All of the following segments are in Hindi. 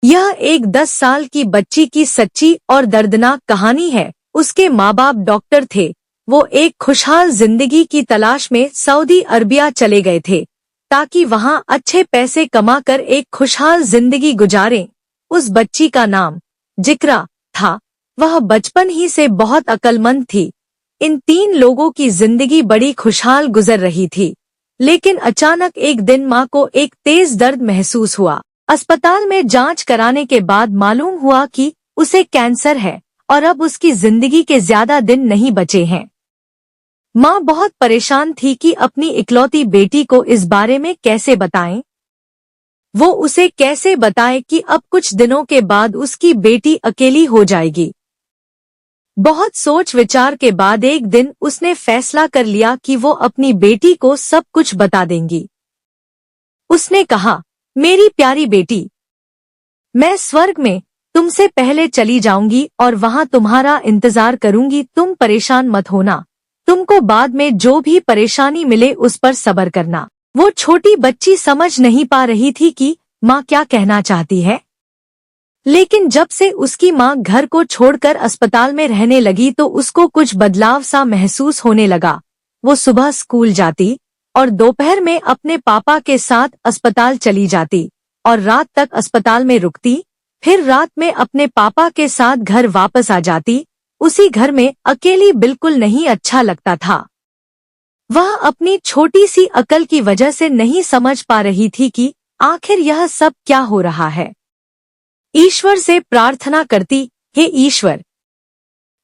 यह एक 10 साल की बच्ची की सच्ची और दर्दनाक कहानी है। उसके माँ बाप डॉक्टर थे। वो एक खुशहाल जिंदगी की तलाश में सऊदी अरबिया चले गए थे ताकि वहाँ अच्छे पैसे कमाकर एक खुशहाल जिंदगी गुजारें। उस बच्ची का नाम जिक्रा था। वह बचपन ही से बहुत अक्लमंद थी। इन 3 लोगों की जिंदगी बड़ी खुशहाल गुजर रही थी, लेकिन अचानक एक दिन माँ को एक तेज दर्द महसूस हुआ। अस्पताल में जांच कराने के बाद मालूम हुआ कि उसे कैंसर है और अब उसकी जिंदगी के ज्यादा दिन नहीं बचे हैं। माँ बहुत परेशान थी कि अपनी इकलौती बेटी को इस बारे में कैसे बताएं। वो उसे कैसे बताए कि अब कुछ दिनों के बाद उसकी बेटी अकेली हो जाएगी। बहुत सोच विचार के बाद एक दिन उसने फैसला कर लिया कि वो अपनी बेटी को सब कुछ बता देंगी। उसने कहा, मेरी प्यारी बेटी, मैं स्वर्ग में तुमसे पहले चली जाऊंगी और वहां तुम्हारा इंतजार करूंगी। तुम परेशान मत होना। तुमको बाद में जो भी परेशानी मिले उस पर सब्र करना। वो छोटी बच्ची समझ नहीं पा रही थी कि माँ क्या कहना चाहती है, लेकिन जब से उसकी माँ घर को छोड़कर अस्पताल में रहने लगी तो उसको कुछ बदलाव सा महसूस होने लगा। वो सुबह स्कूल जाती और दोपहर में अपने पापा के साथ अस्पताल चली जाती और रात तक अस्पताल में रुकती। फिर रात में अपने पापा के साथ घर वापस आ जाती। उसी घर में अकेली बिल्कुल नहीं अच्छा लगता था। वह अपनी छोटी सी अकल की वजह से नहीं समझ पा रही थी कि आखिर यह सब क्या हो रहा है। ईश्वर से प्रार्थना करती, हे ईश्वर,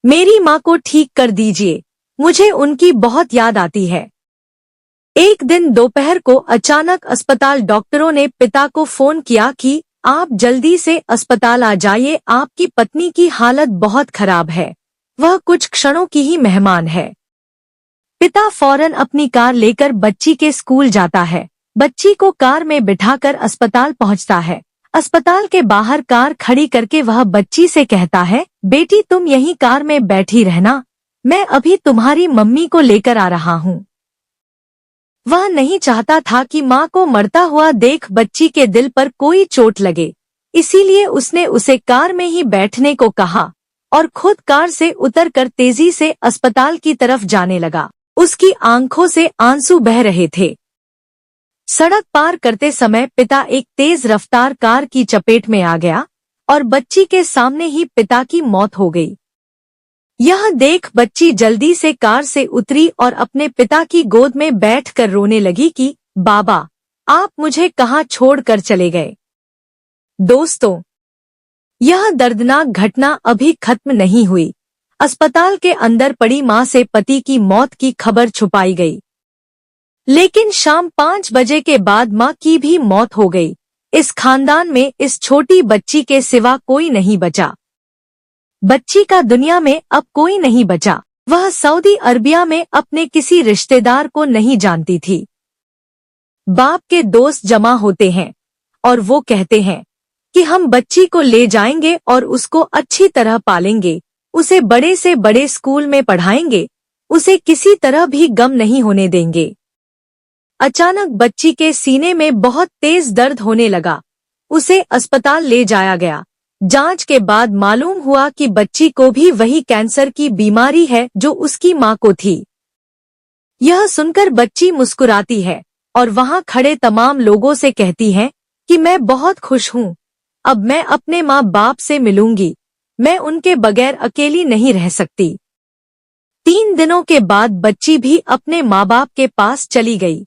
मेरी माँ को ठीक कर दीजिए, मुझे उनकी बहुत याद आती है। एक दिन दोपहर को अचानक अस्पताल डॉक्टरों ने पिता को फोन किया कि आप जल्दी से अस्पताल आ जाइए, आपकी पत्नी की हालत बहुत खराब है, वह कुछ क्षणों की ही मेहमान है। पिता फौरन अपनी कार लेकर बच्ची के स्कूल जाता है। बच्ची को कार में बिठाकर अस्पताल पहुंचता है। अस्पताल के बाहर कार खड़ी करके वह बच्ची से कहता है, बेटी तुम यहीं कार में बैठी रहना, मैं अभी तुम्हारी मम्मी को लेकर आ रहा हूँ। वह नहीं चाहता था कि माँ को मरता हुआ देख बच्ची के दिल पर कोई चोट लगे, इसीलिए उसने उसे कार में ही बैठने को कहा और खुद कार से उतरकर तेजी से अस्पताल की तरफ जाने लगा। उसकी आंखों से आंसू बह रहे थे। सड़क पार करते समय पिता एक तेज रफ्तार कार की चपेट में आ गया और बच्ची के सामने ही पिता की मौत हो गई। यह देख बच्ची जल्दी से कार से उतरी और अपने पिता की गोद में बैठकर रोने लगी कि बाबा, आप मुझे कहाँ छोड़कर चले गए। दोस्तों, यह दर्दनाक घटना अभी खत्म नहीं हुई। अस्पताल के अंदर पड़ी मां से पति की मौत की खबर छुपाई गई, लेकिन शाम 5 बजे के बाद मां की भी मौत हो गई। इस खानदान में इस छोटी बच्ची के सिवा कोई नहीं बचा। बच्ची का दुनिया में अब कोई नहीं बचा। वह सऊदी अरबिया में अपने किसी रिश्तेदार को नहीं जानती थी। बाप के दोस्त जमा होते हैं और वो कहते हैं कि हम बच्ची को ले जाएंगे और उसको अच्छी तरह पालेंगे, उसे बड़े से बड़े स्कूल में पढ़ाएंगे, उसे किसी तरह भी गम नहीं होने देंगे। अचानक बच्ची के सीने में बहुत तेज दर्द होने लगा। उसे अस्पताल ले जाया गया। जांच के बाद मालूम हुआ कि बच्ची को भी वही कैंसर की बीमारी है जो उसकी मां को थी। यह सुनकर बच्ची मुस्कुराती है और वहां खड़े तमाम लोगों से कहती है कि मैं बहुत खुश हूँ, अब मैं अपने माँ बाप से मिलूंगी, मैं उनके बगैर अकेली नहीं रह सकती। 3 दिनों के बाद बच्ची भी अपने माँ बाप के पास चली गई।